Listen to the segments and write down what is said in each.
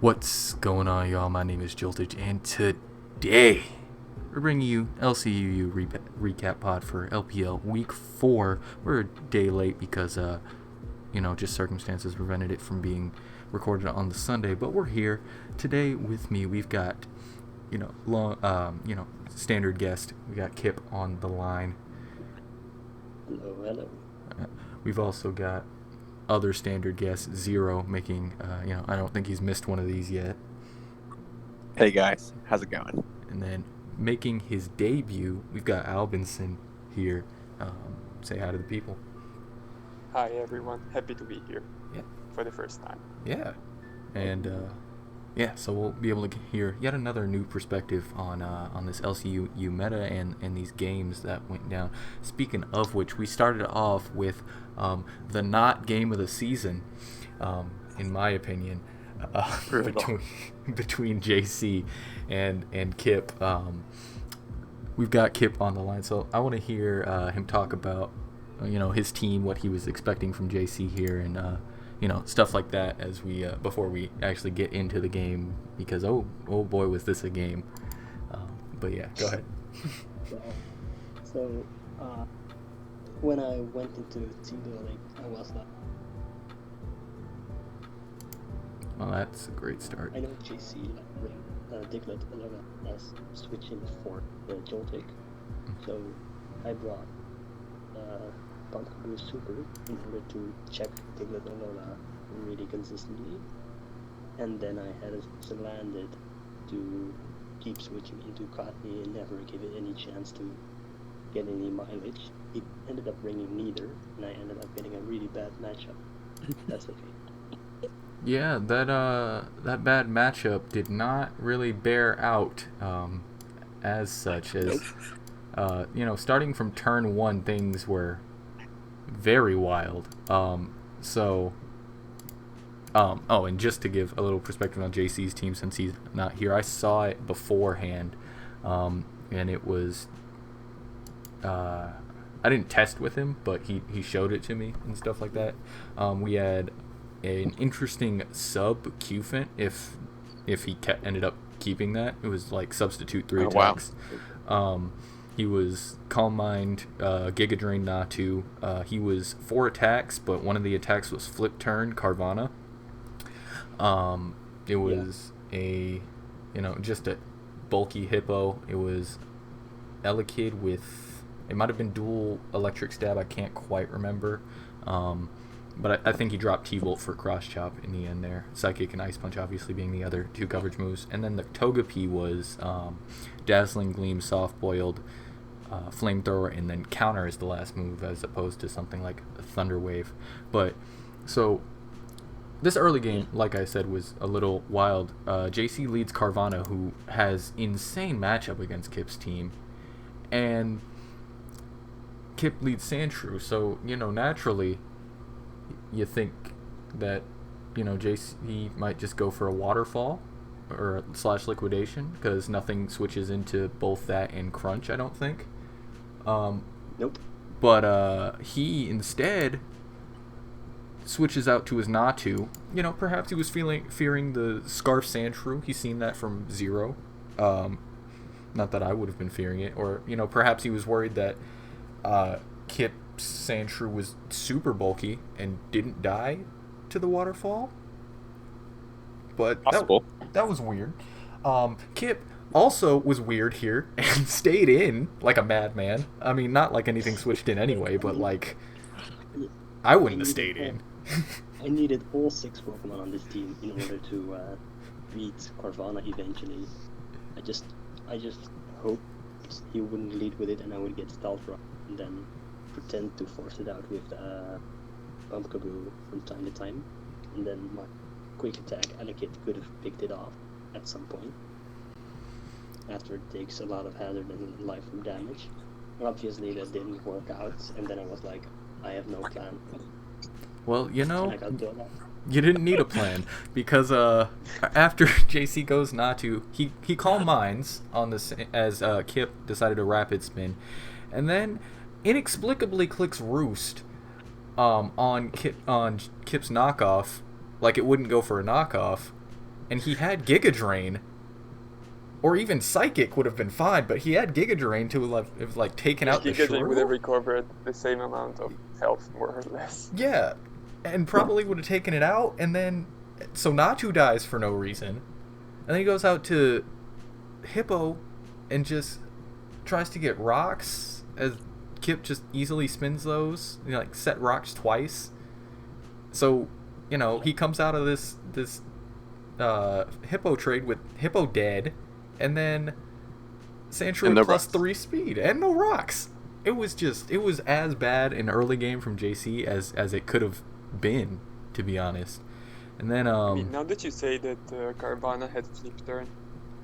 What's going on, y'all? My name is Joltage, and today we're bringing you LCUU recap pod for LPL Week 4. We're a day late because, just circumstances prevented it from being recorded on the Sunday, but we're here. Today with me, we've got, standard guest. We got Kip on the line. Hello. We've also got other standard guest, Zero, making, I don't think he's missed one of these yet. Hey guys, how's it going? And then making his debut, we've got Albinson here. Say hi to the people. Hi everyone, happy to be here. Yeah. For the first time. Yeah. And so we'll be able to hear yet another new perspective on this LCU meta and these games that went down. Speaking of which, we started off with the not game of the season, in my opinion, between JC and Kip. We've got Kip on the line, so I want to hear him talk about his team, what he was expecting from JC here, and stuff like that as we before we actually get into the game, because oh boy, was this a game. But yeah, go ahead. So when I went into team building, I was like, Well, that's a great start. I know JC Diglett as switching for the Joltik, so I brought Bunkaboo Super in order to check Diglett Alola really consistently, and then I had it landed to keep switching into Katni and never give it any chance to get any mileage. It ended up bringing neither, and I ended up getting a really bad matchup. That's okay. Yeah, that bad matchup did not really bear out as such. As starting from turn 1, things were very wild. And just to give a little perspective on JC's team, since he's not here, I saw it beforehand, and it was I didn't test with him, but he showed it to me and stuff like that. We had an interesting sub Q-Fint if he ended up keeping that. It was like substitute 3 attacks. Wow. He was Calm Mind, Giga Drain Natu. He was 4 attacks, but one of the attacks was Flip Turn Carvanha. It was just a bulky hippo. It was Elekid with, it might have been dual electric stab, I can't quite remember. But I think he dropped T-Volt for Cross Chop in the end there. Psychic and Ice Punch obviously being the other 2 coverage moves. And then the Togepi was Dazzling Gleam, Soft Boiled, Flamethrower, and then Counter is the last move, as opposed to something like Thunder Wave. But, so, this early game, like I said, was a little wild. JC leads Carvanha, who has insane matchup against Kip's team. And Kip leads Sandshrew, so, naturally, you think that, JC might just go for a Waterfall or / Liquidation, because nothing switches into both that and Crunch, I don't think. Nope. But he instead switches out to his Natu. Perhaps he was fearing the Scarf Sandshrew. He's seen that from Zero. Not that I would have been fearing it. Or, perhaps he was worried that Kip's Sandshrew was super bulky and didn't die to the Waterfall. But that was weird. Kip also was weird here and stayed in like a madman. I mean, not like anything switched in anyway, but like, I wouldn't have stayed in. I needed all 6 Pokemon on this team in order to beat Carvanha eventually. I just hoped he wouldn't lead with it and I would get Stealth Rock and then pretend to force it out with Bumpkaboo from time to time. And then my quick attack Elekid could have picked it off at some point, after it takes a lot of hazard and life from damage. Obviously that didn't work out, and then I was like, I have no plan. Well, you didn't need a plan, because after JC goes Natu, he Calm Minds on this as Kip decided to Rapid Spin, and then inexplicably clicks Roost on Kip's knockoff, like it wouldn't go for a knockoff, and he had Giga Drain, or even Psychic would have been fine, but he had Giga Drain to have like taken out the Giga would have Shrew. recovered the same amount of health, more or less. Yeah, and probably would have taken it out, and then so Natu dies for no reason, and then he goes out to Hippo and just tries to get rocks as Kip just easily spins those, like set rocks twice. So, he comes out of this Hippo trade with Hippo dead, and then Sandshrew no plus rocks. 3 speed and no rocks. It was as bad an early game from JC as it could have been, to be honest. And then I mean, now that you say that Carvanha had flip turn,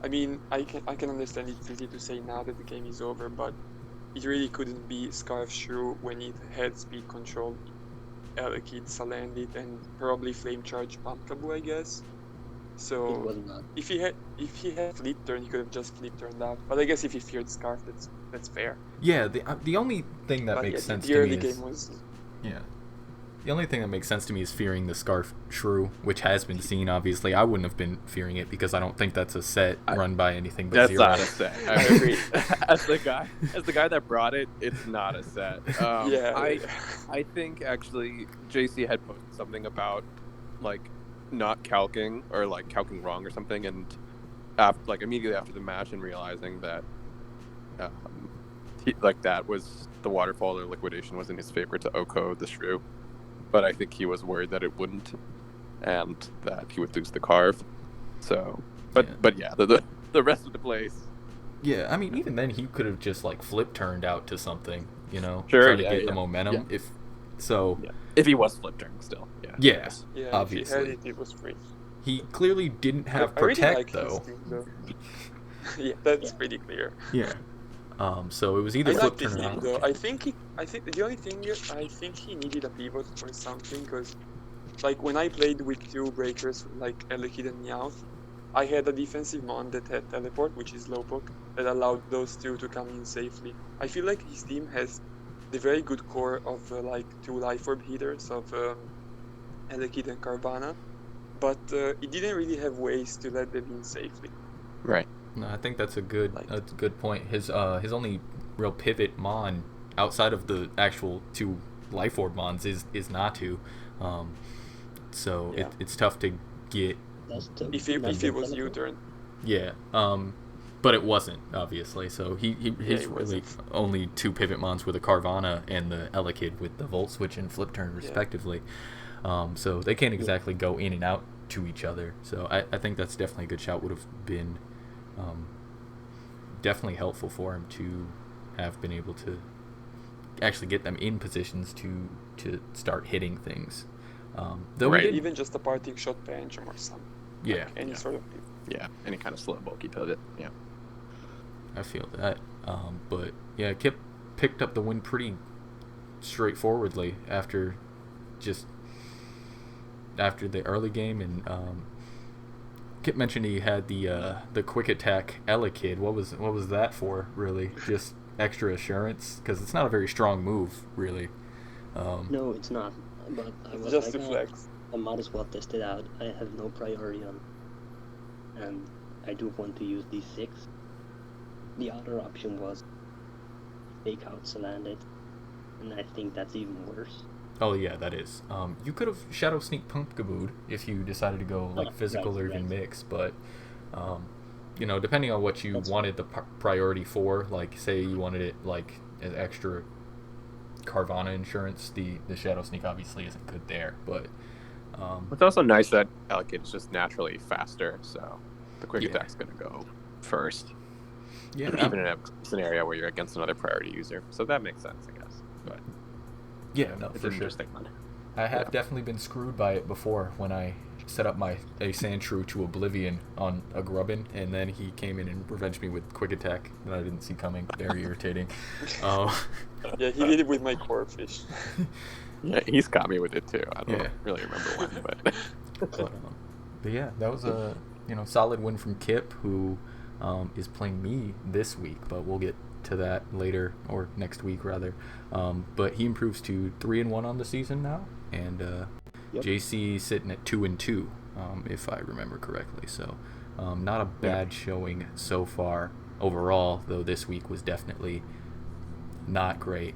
I mean, I can understand it's easy to say now that the game is over, but it really couldn't be Scarf Shrew when it had speed control, Elekid, Salandit, and probably Flame Charge Pumpkaboo, I guess. It So was not. if he had flip turn, he could have just flip turned out. But I guess if he feared Scarf, that's fair. yeah, the only thing that But makes yeah, sense the to early me is game was the only thing that makes sense to me is fearing the Scarf Shrew, which has been seen. Obviously, I wouldn't have been fearing it because I don't think that's a set run by anything but That's zero. not a set. I agree. as the guy that brought it, it's not a set. Yeah. I think actually JC had posted something about like not calcing or like calcing wrong or something, and immediately after the match and realizing that that was the waterfall or liquidation was in his favor to Oko the Shrew, but I think he was worried that it wouldn't, and that he would lose the carve. So, but yeah, the rest of the place. Yeah, I mean, even then he could have just like flip turned out to something, Sure, try to yeah, get the yeah. momentum. Yeah. If If he was flip turn still, yeah. yeah, Yeah, obviously. if he had it was free. He clearly didn't have I really protect like his though. team, though. Yeah, that's Yeah. pretty clear. Yeah. So it was either I flip like this turn or team not. though. I think the only thing I think he needed a pivot or something, because like when I played with two breakers like Elekid and Meowth, I had a defensive mon that had teleport, which is Slowpoke, that allowed those two to come in safely. I feel like his team has the very good core of like two life orb hitters of Elekid and Carvanha, but it didn't really have ways to let them in safely. Right. No, I think that's a good Like- good point. His only real pivot mon outside of the actual two life orb mons is Natu. So Yeah. it's tough to get. That's the, If it that's the was teleport. U-turn. Yeah. But it wasn't, obviously. So his it really wasn't. only two pivot mons were the Carvanha and the Elekid with the Volt Switch and Flip Turn, respectively. So they can't exactly go in and out to each other. So I think that's definitely a good shout. Would have been definitely helpful for him to have been able to actually get them in positions to start hitting things. Though we Right. did, Even just a parting shot Phantom or something. yeah, Like any Yeah. sort of Yeah. Any kind of slow bulky pivot. Yeah. I feel that. But yeah, Kip picked up the win pretty straightforwardly after the early game, and Kip mentioned he had the quick attack Elekid. What was that for? Really, just extra assurance, because it's not a very strong move, really. No, it's not. But I was just like, to flex. I might as well test it out. I have no priority on, and I do want to use these 6. The other option was fake out Salandit, and I think that's even worse. Oh yeah, that is. You could have Shadow Sneak Pumpkabooed if you decided to go like Oh, physical right, or even right. mix, but depending on what you That's- wanted the priority for, like say you wanted it like as extra Carvanha insurance, the Shadow Sneak obviously isn't good there, but It's also nice that Elekid is just naturally faster, so the quick Yeah. attack's going to go first, yeah, even in a scenario where you're against another priority user. So that makes sense, I guess. But yeah, no, it's for an sure. interesting one. I have Yeah. definitely been screwed by it before when I set up a Sandshrew to Oblivion on a Grubbin, and then he came in and revenged me with quick attack that I didn't see coming. Very irritating. Yeah, he did it with my core fish. Yeah, he's got me with it too. I don't Yeah. really remember when, but But yeah, that was a solid win from Kip, who is playing me this week, but we'll get to that later, or next week rather. But he improves to 3-1 on the season now, and Yep. JC sitting at 2-2. if I remember correctly. So not a bad showing so far overall, though this week was definitely not great.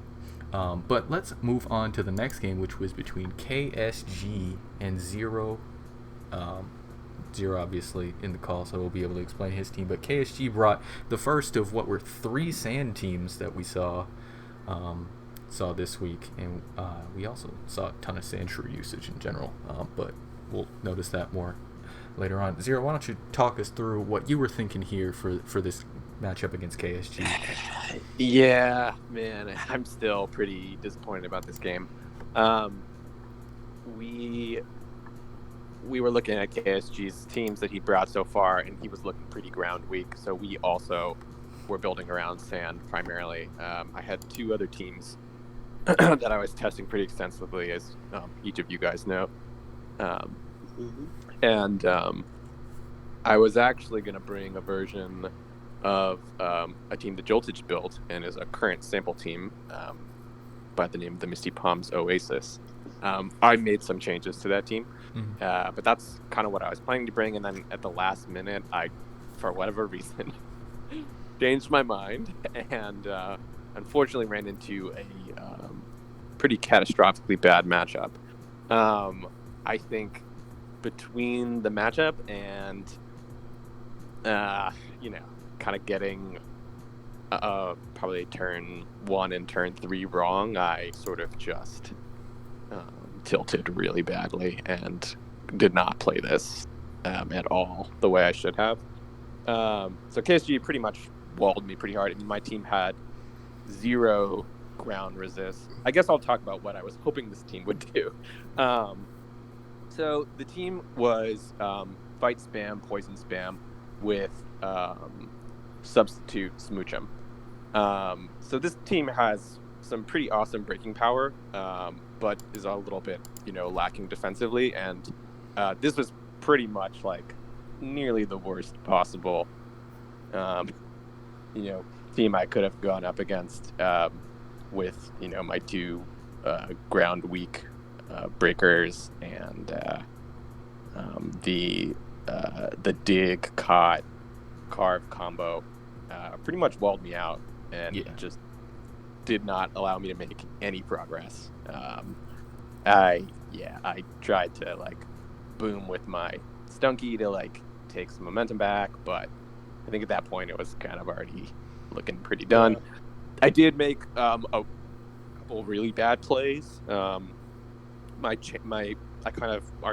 But let's move on to the next game, which was between KSG and Zero. Zero obviously in the call, so we'll be able to explain his team. But KSG brought the first of what were 3 sand teams that we saw this week, and we also saw a ton of sand shrew usage in general. But we'll notice that more later on. Zero, why don't you talk us through what you were thinking here for this matchup against KSG? Yeah, man, I'm still pretty disappointed about this game. We were looking at KSG's teams that he brought so far, and he was looking pretty ground weak. So we also were building around sand primarily. I had 2 other teams that I was testing pretty extensively, as each of you guys know. And I was actually going to bring a version of a team that Joltage built and is a current sample team by the name of the Misty Palms Oasis. I made some changes to that team, but that's kind of what I was planning to bring. And then at the last minute, I, for whatever reason, changed my mind and unfortunately ran into a pretty catastrophically bad matchup. I think between the matchup and, kind of getting probably turn 1 and turn 3 wrong, I sort of just tilted really badly and did not play this at all the way I should have. So KSG pretty much walled me pretty hard. I mean, my team had 0 ground resist. I guess I'll talk about what I was hoping this team would do. So the team was fight spam, poison spam with substitute Smoochum. So this team has some pretty awesome breaking power, but is a little bit, lacking defensively. And this was pretty much like nearly the worst possible, team I could have gone up against with, my 2 ground weak breakers and the dig caught carve combo pretty much walled me out and just did not allow me to make any progress. I tried to boom with my Stunky to take some momentum back, but I think at that point it was kind of already looking pretty done. I did make a couple really bad plays. Our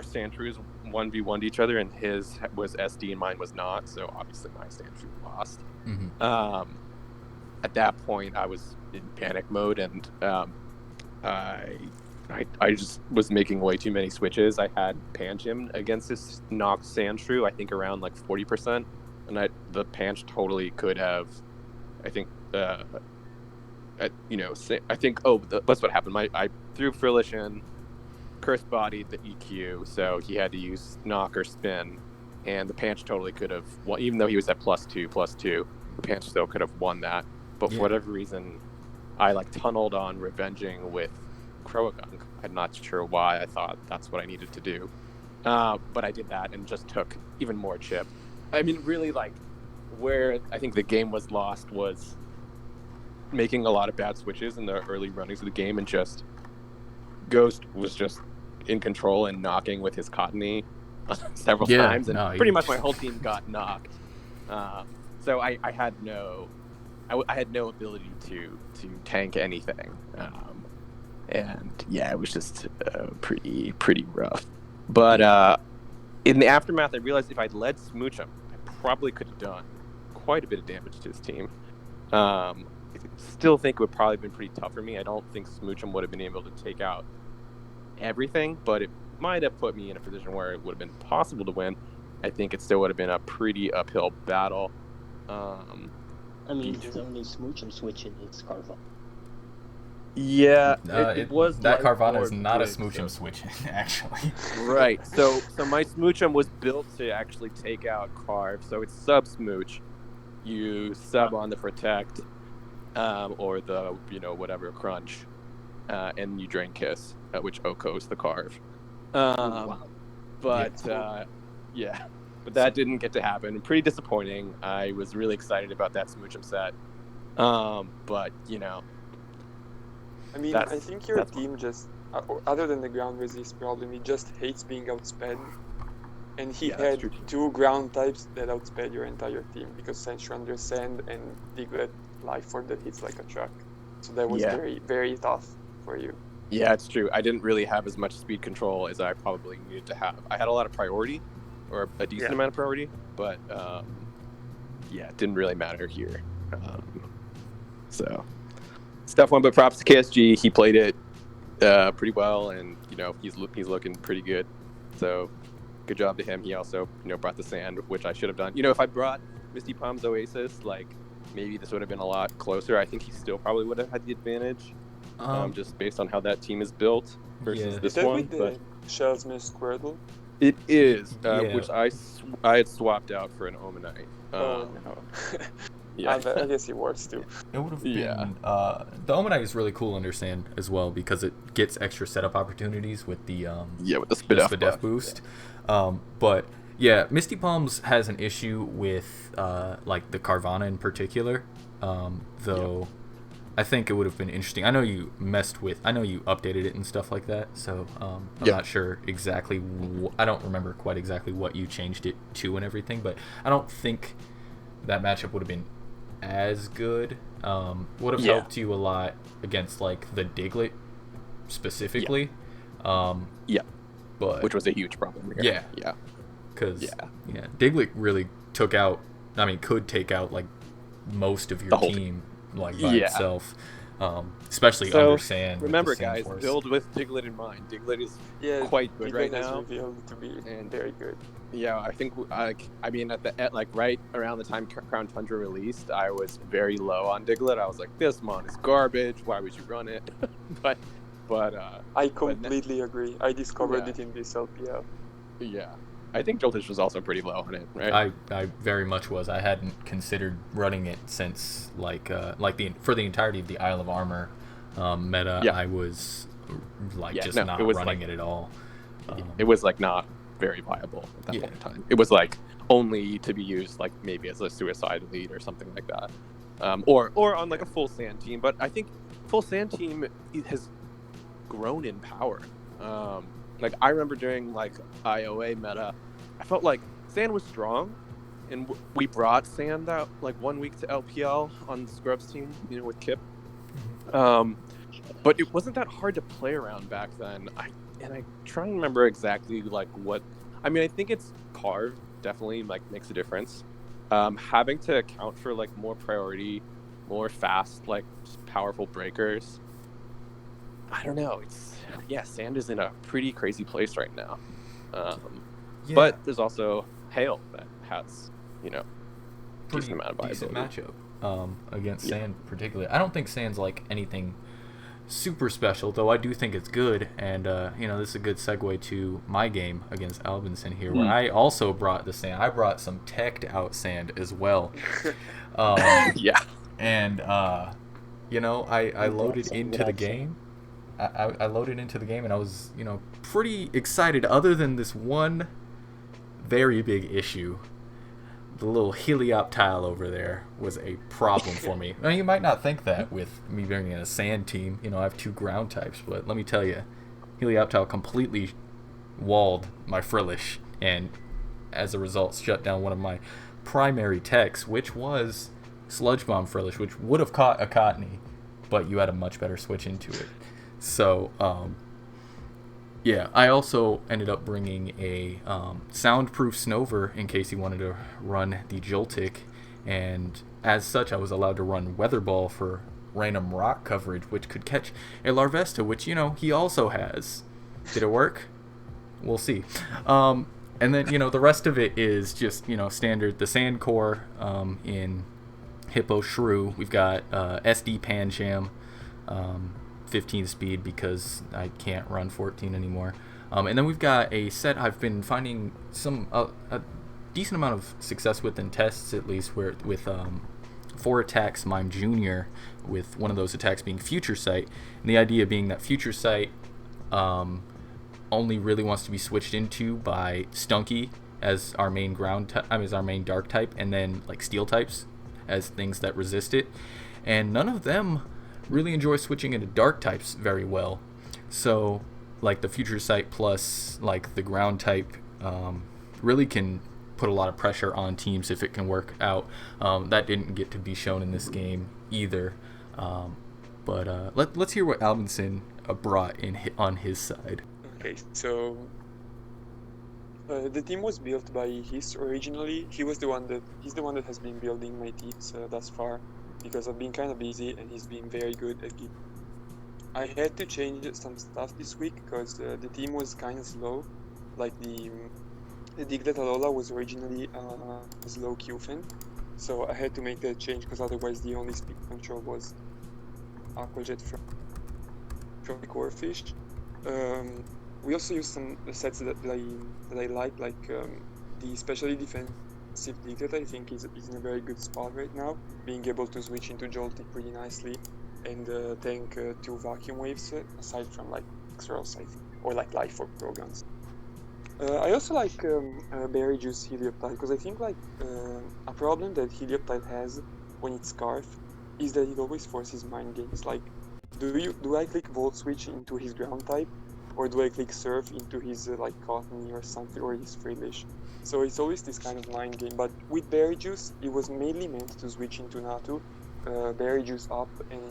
stand shrews 1v1'd each other, and his was SD and mine was not, so obviously my stand shrew lost. At that point I was in panic mode, and I just was making way too many switches. I had Panch him against this knocked sand shrew, I think around 40%, and the Panch totally could have, I think, that's what happened. I threw Frillish in, Curse bodied the EQ, so he had to use knock or spin, and the Panch totally could have won, even though he was at +2, the Panch still could have won that. But for whatever reason, I tunneled on revenging with Croagunk. I'm not sure why. I thought that's what I needed to do. But I did that and just took even more chip. I mean, really, where I think the game was lost was making a lot of bad switches in the early runnings of the game, and just Ghost was just in control and knocking with his Cottony several times, and pretty much my whole team got knocked. So I had no ability to tank anything, and it was just pretty rough. But in the aftermath, I realized if I'd led Smoochum, I probably could have done quite a bit of damage to his team. I still think it would probably have been pretty tough for me. I don't think Smoochum would have been able to take out everything, but it might have put me in a position where it would have been possible to win. I think it still would have been a pretty uphill battle. I mean, there's only Smoochum switching its Carvanha. Yeah, it was that Carvanha is not a Smoochum switch, actually. Right. So my Smoochum was built to actually take out Carve. So it's sub Smooch. You sub on the Protect, or the whatever Crunch, and you drain Kiss, which Oko's the Carve. But Yeah, but that didn't get to happen. Pretty disappointing. I was really excited about that Smoochum set. But, you know. I mean, I think your team just, other than the ground resist problem, he just hates being outsped. And he had 2 ground types that outsped your entire team because Sandshrew Sand and Diglett Life Orb that hits like a truck. So that was very, very tough for you. Yeah, it's true. I didn't really have as much speed control as I probably needed to have. I had a lot of priority, or a decent amount of priority, but it didn't really matter here. So it's tough one, but props to KSG. He played it pretty well, and you know he's looking pretty good. So good job to him. He also brought the sand, which I should have done. You know, if I brought Misty Palm's Oasis, like maybe this would have been a lot closer. I think he still probably would have had the advantage, just based on how that team is built versus this one. But Shellsmith Squirtle. It is, which I had swapped out for an Omanite. No. Yeah, I guess it works too. It would have been. The Omanite is really cool under sand as well because it gets extra setup opportunities with the with the Spidef boost. But yeah, Misty Palms has an issue with like the Carvanha in particular. Though I think it would have been interesting. I know you updated it and stuff like that. So I'm not sure exactly. I don't remember quite exactly what you changed it to and everything. But I don't think that matchup would have been as good. Would have helped you a lot against like the Diglett specifically. But which was a huge problem here. Because Diglett really could take out like most of your team like by itself, especially under sand. Remember, guys, build with Diglett in mind. Diglett is quite good right now. Revealed to be very good. Yeah, I think right around the time Crown Tundra released, I was very low on Diglett. I was like, this mon is garbage. Why would you run it? but I completely agree. I discovered it in this LPL. Yeah. I think Joltish was also pretty low on it, right? I very much was. I hadn't considered running it since for the entirety of the Isle of Armor meta. I was not running it at all. It was like not very viable at that point in time. It was like only to be used like maybe as a suicide elite or something like that, or on like a full sand team. But I think full sand team has grown in power. Like I remember during like IOA meta, I felt like sand was strong, and we brought sand out like 1 week to LPL on Scrubs team, with Kip. But it wasn't that hard to play around back then. I try and remember exactly like what. I mean, I think it's carved definitely like makes a difference. Having to account for like more priority, more fast like powerful breakers. I don't know. Sand is in a pretty crazy place right now. But there's also Hail that has, decent amount of viability. Decent matchup against Sand particularly. I don't think Sand's like anything super special, though I do think it's good. And, this is a good segue to my game against Albinson here, where I also brought the Sand. I brought some teched out Sand as well. And, I loaded into the game. I loaded into the game and I was, pretty excited, other than this one very big issue. The little Helioptile over there was a problem for me. Now, you might not think that with me being in a sand team. I have 2 ground types, but let me tell you, Helioptile completely walled my Frillish, and as a result shut down one of my primary techs, which was Sludge Bomb Frillish, which would have caught a Cottony, but you had a much better switch into it. So, I also ended up bringing a soundproof Snover in case he wanted to run the Joltik, and as such I was allowed to run Weather Ball for random rock coverage, which could catch a Larvesta, which, he also has. Did it work? We'll see. And then, the rest of it is just, standard. The Sand Core in Hippo Shrew. We've got SD Pancham, 15 speed because I can't run 14 anymore. And then we've got a set I've been finding a decent amount of success with in tests, at least, with 4 attacks Mime Jr., with one of those attacks being Future Sight. And the idea being that Future Sight only really wants to be switched into by Stunky as our main as our main dark type, and then like steel types as things that resist it. And none of them really enjoy switching into dark types very well. So like the Future Sight plus like the ground type really can put a lot of pressure on teams if it can work out. That didn't get to be shown in this game either. But let's hear what Albinson brought in on his side. Okay, so the team was built by His originally. He's the one that has been building my teams thus far, because I've been kind of busy and he's been very good at it. I had to change some stuff this week because the team was kind of slow. Like the Diglett Alola was originally a slow Q-Fin, so I had to make that change because otherwise the only speed control was Aquajet from the Corfish. We also used some sets that I like the especially defensive Diglett. I think is in a very good spot right now, being able to switch into Joltik pretty nicely and tank 2 vacuum waves aside from like Xeros, I think, or like Life Orb Krogans. I also like Berry Juice Helioptile because I think like a problem that Helioptile has when it's Scarf is that it always forces mind games. Like, do I click Volt Switch into his ground type, or do I click Surf into his like Cottony or something, or his Frillish? So it's always this kind of mind game. But with Berry Juice, it was mainly meant to switch into Natu, Berry Juice up and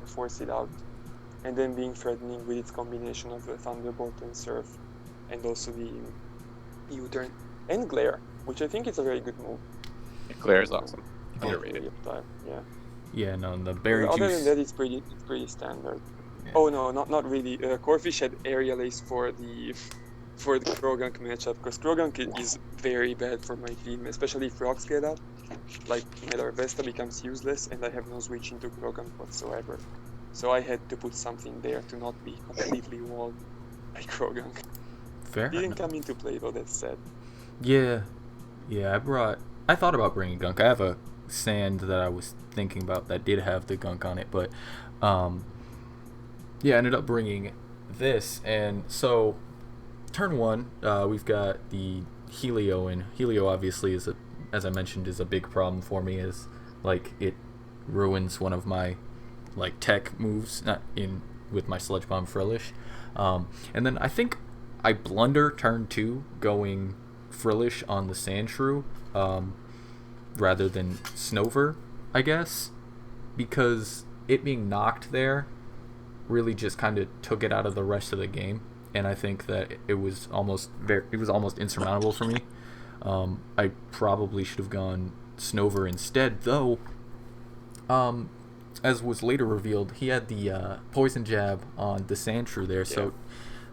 force it out, and then being threatening with its combination of Thunderbolt and Surf, and also the U-turn and Glare, which I think is a very good move. Glare is awesome. Underrated. Yeah. Yeah, no, the Berry Other Juice. than that, it's pretty standard. Yeah. Oh no, not really. Corfish had Aerial Ace for the Krogunk matchup, because Krogunk is very bad for my team, especially if rocks get up. Like my Larvesta becomes useless, and I have no switch into Krogunk whatsoever. So I had to put something there to not be completely walled by Krogunk. Fair Didn't enough. come into play though, that's sad. Yeah, I thought about bringing gunk. I have a sand that I was thinking about that did have the gunk on it, but yeah, I ended up bringing this. And so turn 1, we've got the Helio, and Helio obviously is as I mentioned, is a big problem for me, is like it ruins one of my like tech moves, not in with my Sludge Bomb Frillish. And then I think I blunder turn 2 going Frillish on the Sandshrew rather than Snover, I guess, because it being knocked there really just kind of took it out of the rest of the game, and I think that it was almost insurmountable for me. I probably should have gone Snover instead, though. As was later revealed, he had the poison jab on the Sandshrew there, so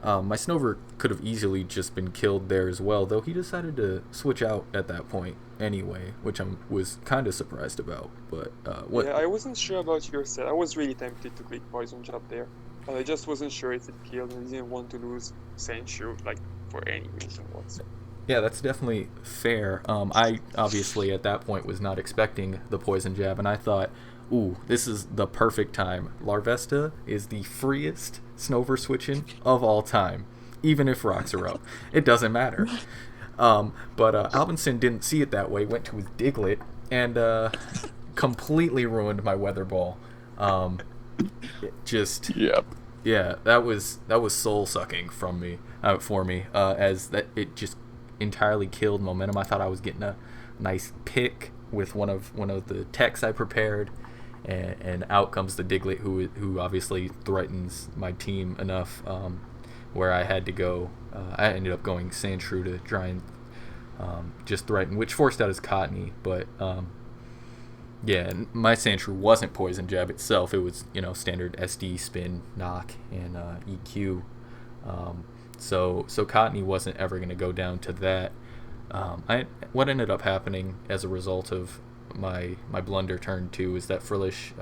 my Snover could have easily just been killed there as well, though he decided to switch out at that point anyway, which I was kind of surprised about. But what? Yeah, I wasn't sure about your set. I was really tempted to click Poison Jab there, but I just wasn't sure if it killed, and I didn't want to lose Sandshrew like for any reason whatsoever. Yeah, that's definitely fair. I obviously at that point was not expecting the poison jab, and I thought, ooh, this is the perfect time. Larvesta is the freest Snover switching of all time, even if rocks are up. It doesn't matter. But Albinson didn't see it that way, went to his Diglett, and completely ruined my Weather Ball. Yeah, that was soul sucking for me, as that it just entirely killed momentum. I thought I was getting a nice pick with one of the techs I prepared, and out comes the Diglett, who obviously threatens my team enough, where I had to go. I ended up going Sandshrew to try and just threaten, which forced out his Cottony, but yeah, my Sandshrew wasn't poison jab itself. It was standard SD, spin, knock, and EQ. So Cottony wasn't ever going to go down to that. What ended up happening as a result of my blunder turn 2 is that Frillish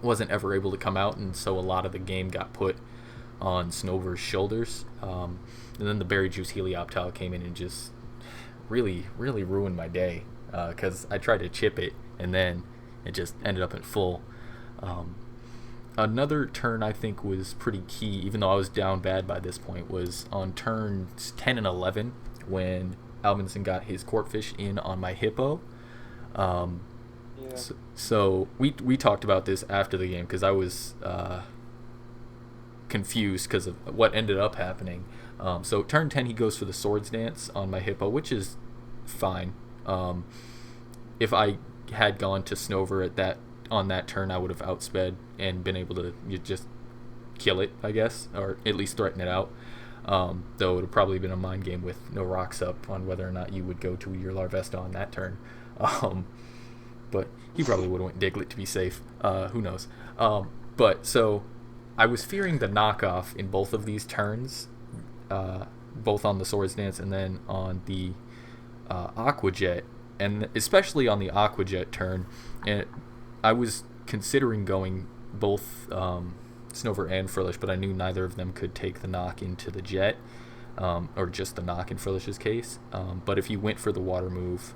wasn't ever able to come out, and so a lot of the game got put on Snover's shoulders. And then the Berry Juice Helioptile came in and just really, really ruined my day, because I tried to chip it, and then it just ended up in full. Another turn I think was pretty key, even though I was down bad by this point, was on turns 10 and 11 when Albinson got his corkfish in on my hippo. Yeah. So we talked about this after the game because I was confused because of what ended up happening. So turn 10, he goes for the swords dance on my hippo, which is fine. If I had gone to Snover on that turn, I would have outsped and been able to just kill it, I guess, or at least threaten it out. Though it would have probably been a mind game with no rocks up on whether or not you would go to your Larvesta on that turn. But he probably would have went Diglett to be safe. Who knows? But so I was fearing the knockoff in both of these turns, both on the Swords Dance and then on the Aqua Jet, and especially on the Aqua Jet turn. And I was considering going both Snover and Frillish, but I knew neither of them could take the knock into the Jet, or just the knock in Frillish's case. But if you went for the water move,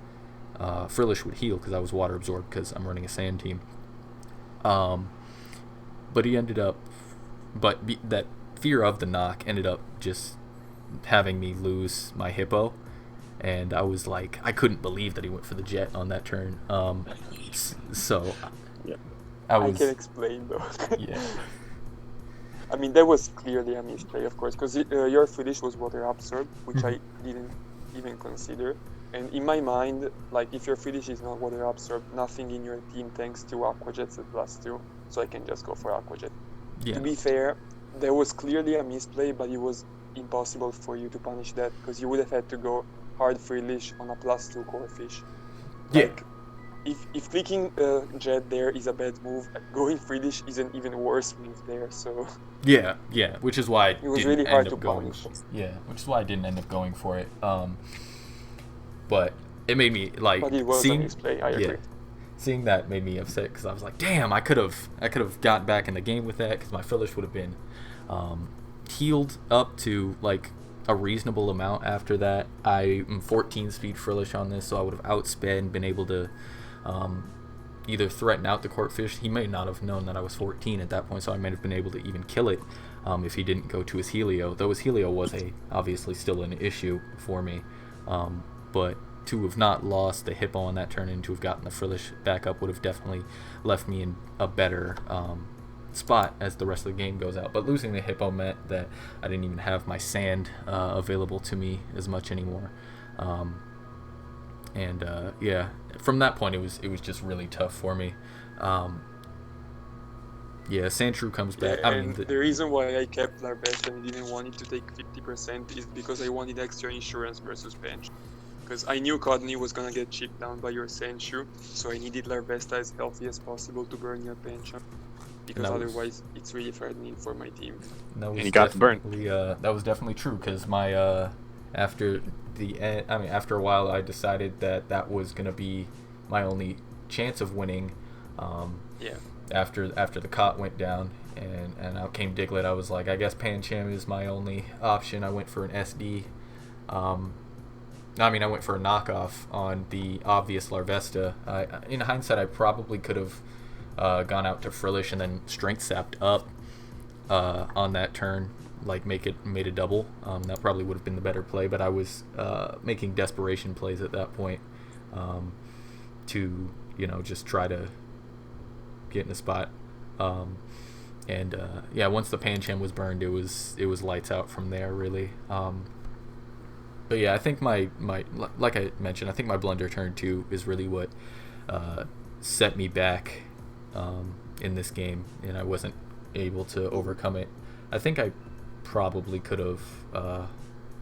Frillish would heal because I was water absorbed because I'm running a sand team. But he ended up, that fear of the knock ended up just having me lose my hippo, and I was like, I couldn't believe that he went for the Jet on that turn. So Yeah. I can explain though. Yeah. I mean, that was clearly a misplay, of course, because your Frillish was water absorbed, which I didn't even consider. And in my mind, like, if your Frillish is not water absorbed, nothing in your team tanks to Aqua Jets at +2, so I can just go for Aqua Jet. Yeah. To be fair, there was clearly a misplay, but it was impossible for you to punish that, because you would have had to go hard Frillish on a +2 core fish. Like, if clicking Jet there is a bad move, going Frillish is an even worse move there, so... Yeah, which is why it was really hard to punish. Yeah, which is why I didn't end up going for it. But it made me like But it was a misplay, I agree. Seeing that made me upset because I was like, damn, I could have got back in the game with that because my Frillish would have been healed up to like a reasonable amount after that. I am 14 speed Frillish on this, so I would have outsped and been able to either threaten out the corkfish. He may not have known that I was 14 at that point, so I might have been able to even kill it if he didn't go to his Helio, though his Helio was obviously still an issue for me. But to have not lost the hippo on that turn and to have gotten the Frillish back up would have definitely left me in a better spot as the rest of the game goes out. But losing the hippo meant that I didn't even have my sand available to me as much anymore. Yeah, from that point it was just really tough for me. Sandshrew comes back. Yeah, the reason why I kept Larvesta and didn't want it to take 50% is because I wanted extra insurance versus bench. Because I knew Codney was gonna get chipped down by your Sandshrew, so I needed Larvesta as healthy as possible to burn your bench up. Because otherwise it's really threatening for my team. And he got burned. That was definitely true because my after a while I decided that was gonna be my only chance of winning. After the cot went down and out came Diglett, I was like, I guess Pancham is my only option. I went for an SD. I went for a knockoff on the obvious Larvesta. In hindsight, I probably could have gone out to Frillish and then strength sapped up on that turn, like made a double. That probably would have been the better play, but I was making desperation plays at that point to just try to get in a spot. Once the Pancham was burned, it was lights out from there, really. But yeah, I think my like I mentioned, I think my blunder turn 2 is really what set me back in this game, and I wasn't able to overcome it. I think I probably could have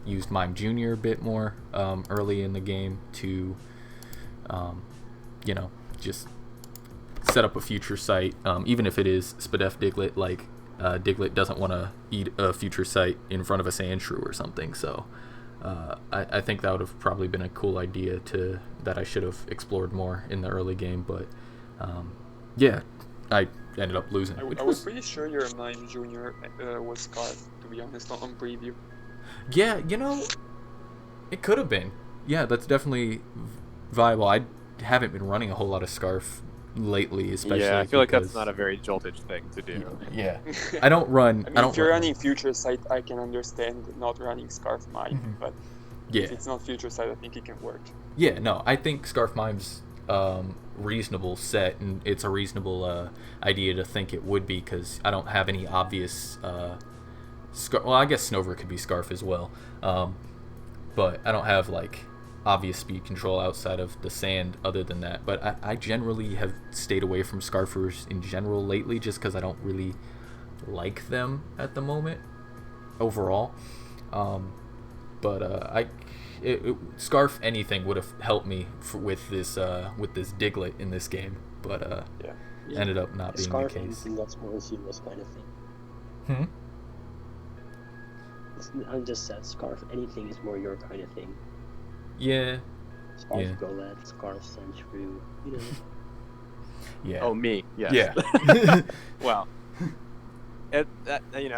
used Mime Jr. a bit more early in the game to, just set up a future sight, even if it is Spadef Diglett. Like Diglett doesn't want to eat a future sight in front of a Sandshrew or something, so I think that would have probably been a cool idea that I should have explored more in the early game. But I ended up losing. I was pretty sure your Mime Jr. Was Scarf, to be honest, on preview. Yeah, it could have been. Yeah, that's definitely viable. I haven't been running a whole lot of Scarf lately, especially. Yeah, I feel like that's not a very Joltage thing to do. Yeah, I don't run. If you're running Future Sight, I can understand not running Scarf Mime, but Yeah. If it's not future sight, I think it can work. Yeah, no, I think Scarf Mime's reasonable set, and it's a reasonable idea to think it would be, because I don't have any obvious well, I guess Snover could be Scarf as well, but I don't have like obvious speed control outside of the sand other than that. But I generally have stayed away from Scarfers in general lately, just because I don't really like them at the moment overall. But Scarf anything would have helped me with this Diglett in this game, but Yeah. ended up not being Scarf the case. anything that's more serious kind of thing. Hmm? I'm just said Scarf anything is more your kind of thing. Yeah. Scarf Yeah. Golett, Scarf Sandshrew, you know. Yeah. Oh, me. Yes. Yeah. Well,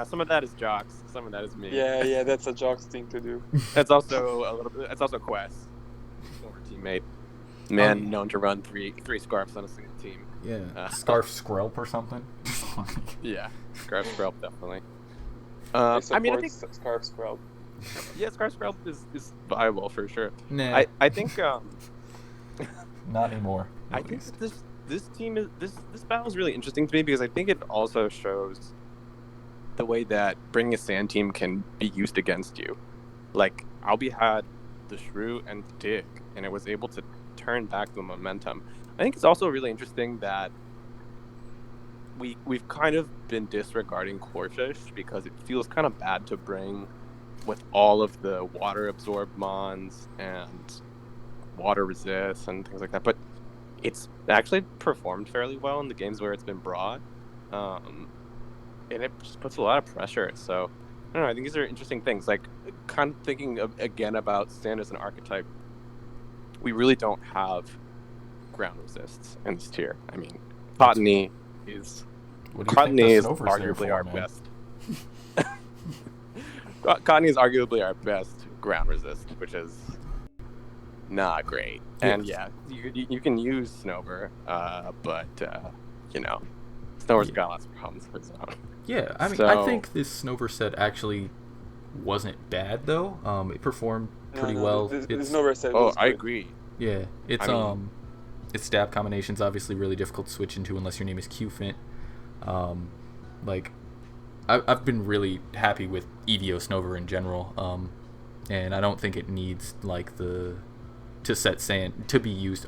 some of that is Jocks, some of that is me. Yeah, that's a Jocks thing to do. That's also a little bit. That's also Quest, former teammate, man known to run three Scarfs on a single team. Yeah. Scarf Skrelp or something. Yeah, Scarf Skrelp definitely. I I mean, I support think Scarf Skrelp. yeah, Scarf Skrelp is viable for sure. Nah. I think Not anymore. I At think least. that this team is this battle is really interesting to me, because I think it also shows the way that bringing a sand team can be used against you. Like Albie had the Shrew and Dig, and it was able to turn back the momentum. I think it's also really interesting that we've kind of been disregarding Corfish, because it feels kind of bad to bring with all of the water absorbed mons and water resist and things like that, but it's actually performed fairly well in the games where it's been brought, and it just puts a lot of pressure. So I don't know, I think these are interesting things. Like, kind of thinking again about sand as an archetype, we really don't have ground resists in this tier. I mean, Cottony is arguably our best. Cottony is arguably our best ground resist, which is not great. Yes. And yeah, you can use Snover, but Snover's got lots of problems of his own. Yeah, I mean, I think this Snover set actually wasn't bad though. It performed pretty well. There's no rest. Oh, I agree. Yeah, it's its stab combination's obviously really difficult to switch into unless your name is Qfint. Like, I've been really happy with EVO Snover in general, and I don't think it needs like to set sand to be used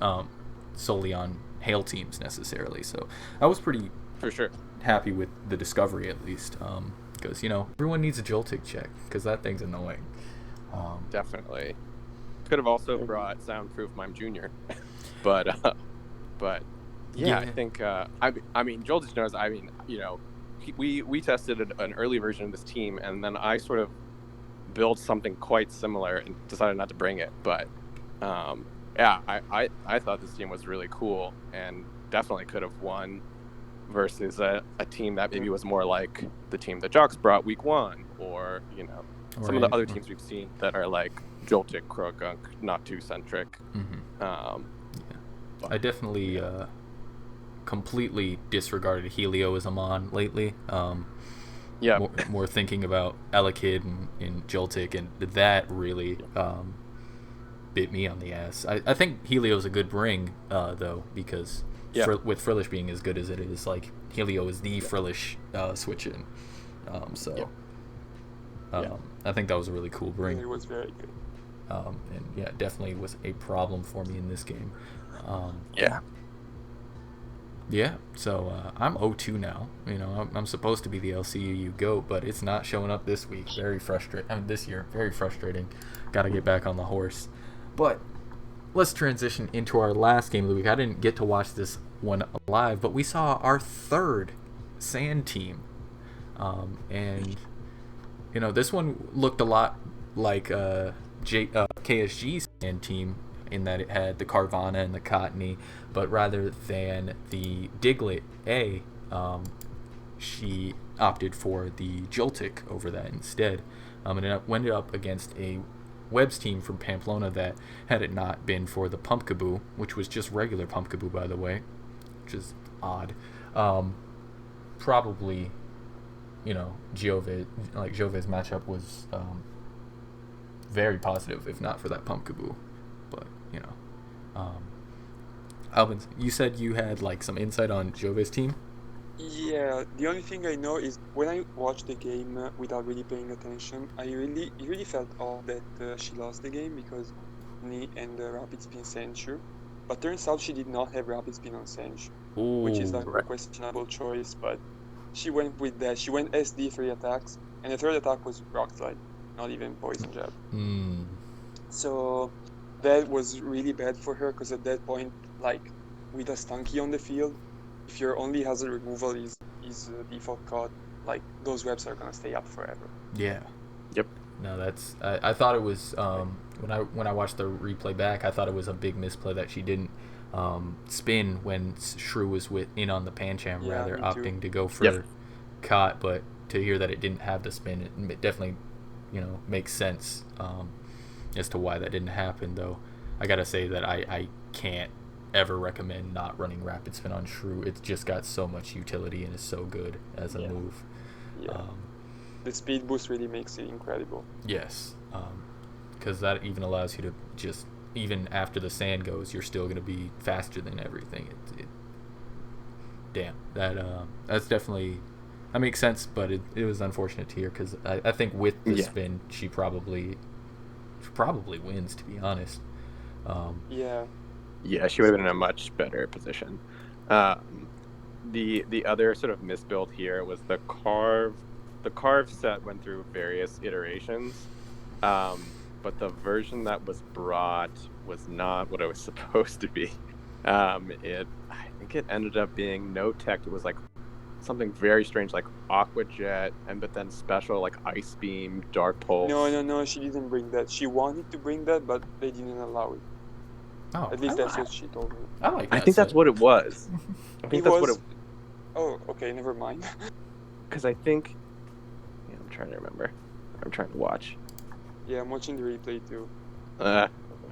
solely on hail teams necessarily. So I was pretty For sure. happy with the discovery, at least, because everyone needs a Joltik check, because that thing's annoying. Definitely. Could have also brought Soundproof Mime Jr. but yeah, I think I mean Joel just knows. I mean, we tested an early version of this team, and then I sort of built something quite similar and decided not to bring it. But yeah, I thought this team was really cool and definitely could have won versus a team that maybe was more like the team that Jocks brought week 1, or some of the other teams we've seen that are like Joltik, Krogunk, not too centric. Mm-hmm. I definitely completely disregarded Helio as a mon lately. Yeah, more thinking about Elekid and Joltik, and that really bit me on the ass. I think Helio's a good bring though, because with Frillish being as good as it is, like, Helio is the Frillish switch in. I think that was a really cool bring. It was very good. And yeah, definitely was a problem for me in this game. Yeah, so I'm 0-2 now. I'm supposed to be the LCUU GOAT, but it's not showing up this week. Very frustrating. This year, very frustrating. Got to get back on the horse. But let's transition into our last game of the week. I didn't get to watch this one live, but we saw our third sand team. And this one looked a lot like KSG's sand team, in that it had the Carvanha and the Cottony, but rather than the Diglett A, she opted for the Joltik over that instead. And it ended up against a Webb's team from Pamplona that, had it not been for the Pumpkaboo, which was just regular Pumpkaboo, by the way, which is odd, probably, Jove's matchup was very positive if not for that Pumpkaboo. But, Albin, you said you had like some insight on Jove's team? Yeah, the only thing I know is when I watched the game without really paying attention, it really felt odd that she lost the game because Ni and Rapid Spin Senshu. But turns out she did not have Rapid Spin on Senshu, which is like a Right. questionable choice, but she went with that. She went SD 3 attacks, and the third attack was Rock Slide, not even Poison Jab. So that was really bad for her because at that point, like with a Stunky on the field, if your only hazard removal is default caught, like those webs are gonna stay up forever. Yeah. Yep. No, that's I thought it was when I watched the replay back, I thought it was a big misplay that she didn't spin when Shrew was in on the Pancham, Yeah, rather me too. opting to go for Yep. caught. But to hear that it didn't have the spin, it definitely makes sense as to why that didn't happen. Though I gotta say that I can't ever recommend not running Rapid Spin on Shrew. It's just got so much utility and is so good as a move. Yeah. The speed boost really makes it incredible. Yes, because that even allows you to just, even after the sand goes, you're still going to be faster than everything. Damn, that's definitely, that makes sense, but it was unfortunate to hear because I think with the spin, she probably wins, to be honest. Yeah. Yeah, she would have been in a much better position. The other sort of misbuild here was the carve. The carve set went through various iterations, but the version that was brought was not what it was supposed to be. I think it ended up being no tech. It was like something very strange, like Aqua Jet, but then special like Ice Beam, Dark Pulse. No, she didn't bring that. She wanted to bring that, but they didn't allow it. Oh, At least that's what she told me. I like that. I think that's what it was. I think that's what it. Oh, okay, never mind. Because I think. Yeah, I'm trying to remember. I'm trying to watch. Yeah, I'm watching the replay too.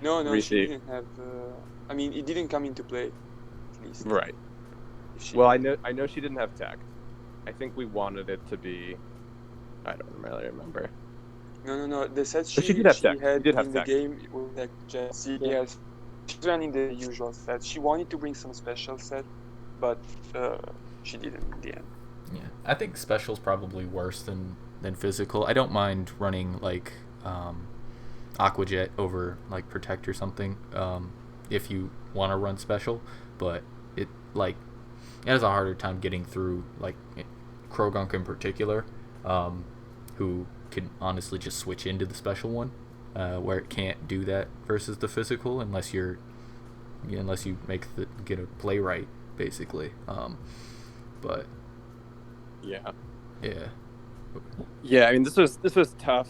No, she didn't have. I mean, it didn't come into play, at least. Right. Well, I know she didn't have tech. I think we wanted it to be. I don't really remember. No. The set she did have tech. had She did have in tech. the game was like Jessie. Yes, she's running the usual set. She wanted to bring some special set, but she didn't in the end. Yeah, I think special's probably worse than physical. I don't mind running like Aqua Jet over like Protect or something if you want to run special, but it has a harder time getting through like Krogunk in particular, who can honestly just switch into the special one, where it can't do that versus the physical unless you get a play right, basically. But yeah. I mean, this was tough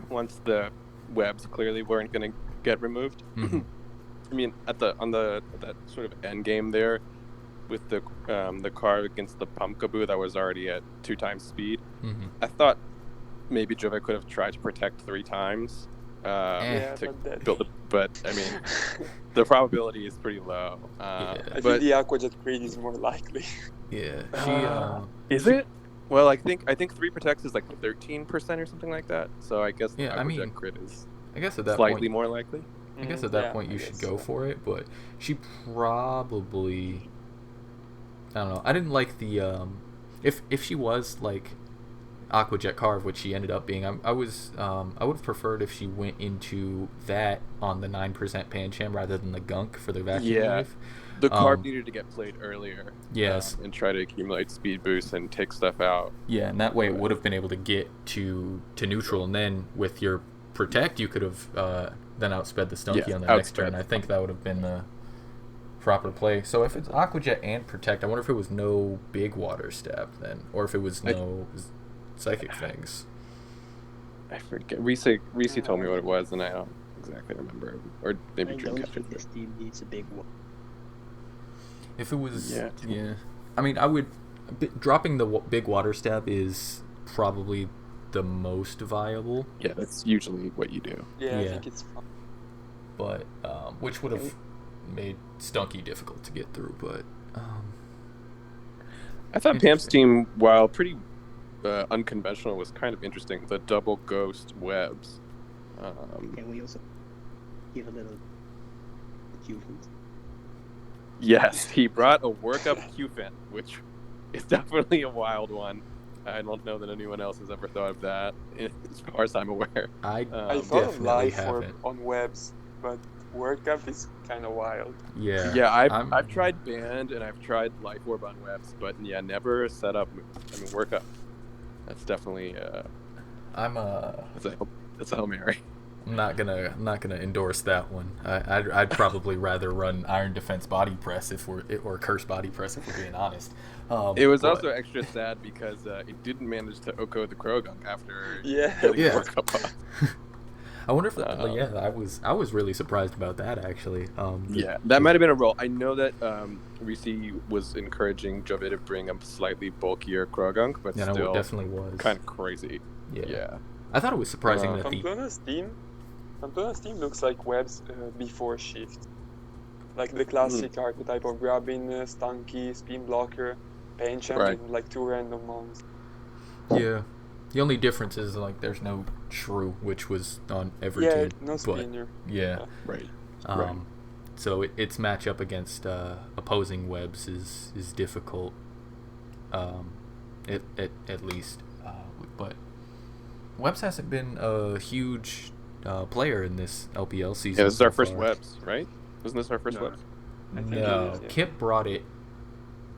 once the webs clearly weren't going to get removed. Mm-hmm. I mean, on that sort of end game there, with the car against the Pumpkaboo that was already at 2 times speed, I thought maybe Jove could have tried to protect 3 times to build it, but I mean, the probability is pretty low. I think the Aqua Jet crit is more likely. Yeah, is it? Well, I think 3 protects is like 13% or something like that. So I guess the Aqua Jet crit is. I guess at that slightly point, more likely. I guess at that point you should go for it, but she probably. I don't know. I didn't like the if she was like Aqua Jet Carve, which she ended up being. I would have preferred if she went into that on the 9% Pancham rather than the Gunk for the vacuum wave. The Carve needed to get played earlier. Yes, and try to accumulate speed boosts and take stuff out. Yeah, and that way it would have been able to get to neutral, and then with your Protect, you could have then outsped the Stunky on the next turn. I think that would have been the proper play. So if it's Aqua Jet and Protect, I wonder if it was no Big Water Stab then, or if it was no Psychic Fangs. I forget. Reese told me what it was, and I don't exactly remember. Or maybe Dreamcatcher. This team needs a big one. If it was, I mean, I would. Dropping the Big Water Stab is probably the most viable. Yeah, that's usually what you do. Yeah, I think it's fun. But which would have made Stunky difficult to get through. But I thought Pam's team, while pretty unconventional, was kind of interesting. The double ghost webs. Can we also give a little achievement? Yes, he brought a workup Q-fin, which is definitely a wild one. I don't know that anyone else has ever thought of that, as far as I'm aware. I I thought of definitely life warp haven't. on webs, but workup is kind of wild. Yeah. Yeah, I'm- I've tried band and I've tried life orb on webs, but yeah, never set up. I mean, workup. That's definitely I'm it's a Hail Mary. I'm not gonna endorse that one. I'd probably rather run Iron Defense Body Press or Curse Body Press if we're being honest. It was but- also extra sad because it didn't manage to Oko the Krogunk after Yeah. getting Yeah. workup up. I wonder if I was really surprised about that actually. Yeah, that might have been a roll. I know that Risi was encouraging Jovi to bring a slightly bulkier Krogunk, but Yeah, no, it still definitely was. kind of crazy. Yeah. Yeah. I thought it was surprising that the Pamplonna's team looks like webs before shift. Like the classic archetype of grabbing, Stunky, Spin Blocker, Penchant, Right. and like 2 random mons. Yeah. The only difference is like there's no Shrew, which was on every Yeah, team. no but, spinner. yeah. Right. So its matchup against opposing webs is difficult. At least, but webs hasn't been a huge player in this LPL season. Yeah, this is our so first far. webs, right? Wasn't this our first No. webs? I think No, it is, yeah. Kip brought it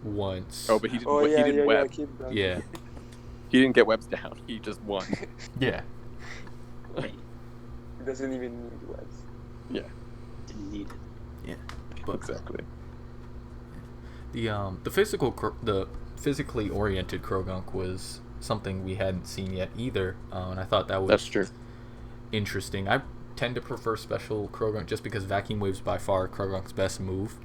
once. Oh, but he didn't. Oh he yeah, didn't yeah, web. yeah, keep that. Yeah, He didn't get webs down. He just won. yeah. Right. He doesn't even need webs. Yeah, Didn't need it. But exactly. the physically oriented Krogunk was something we hadn't seen yet either, and I thought that was That's true. interesting. I tend to prefer special Krogunk just because Vacuum Wave's by far Krogunk's best move.